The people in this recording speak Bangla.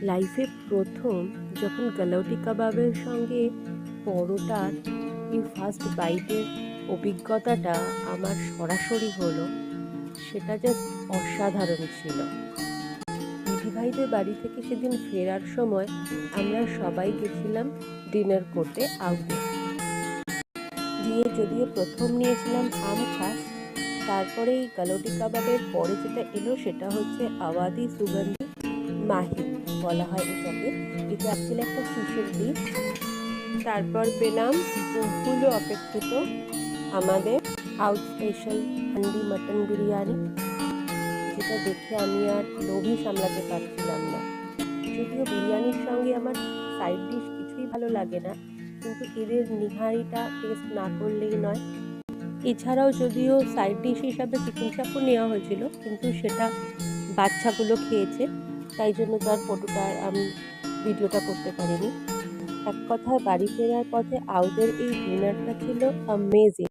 লাইফে প্রথম যখন গালাউটি কাবাবের সঙ্গে পরোটার এই ফার্স্ট বাইটের অভিজ্ঞতাটা আমার সরাসরি হলো, সেটা জাস্ট অসাধারণ ছিল। দিদিভাইদের বাড়ি থেকে সেদিন ফেরার সময় আমরা সবাই গেছিলাম ডিনার করতে আউটে। গিয়ে যদিও প্রথম নিয়েছিলাম আম খাস, তারপরে এই গালাউটি কাবাবের পরে যেটা এলো সেটা হচ্ছে আওয়াদি সুগন্ধি মাহি বলা হয় এটাকে। এটা অ্যাকচুয়ালি একটা ফিশের ডিশ। তারপর পেলাম বহুল অপেক্ষিত আমাদের out special handi mutton biryani, যেটা দেখে আমি আর লোভই সামলাতে পারছিলাম না। যদিও বিরিয়ানির সঙ্গে আমার সাইড ডিশ কিছুই ভালো লাগে না, কিন্তু এদের নিহারিটা টেস্ট না করলেই নয়। এছাড়াও যদিও সাইড ডিশ হিসাবে চিকেন চাপও নেওয়া হয়েছিল, কিন্তু সেটা বাচ্চাগুলো খেয়েছে, তাই জন্য তার ফটোটা আমি ভিডিওটা করতে পারিনি। এক কথায় বাড়ি ফেরার পথে আউদের এই ডিনারটা ছিল অ্যামেজিং।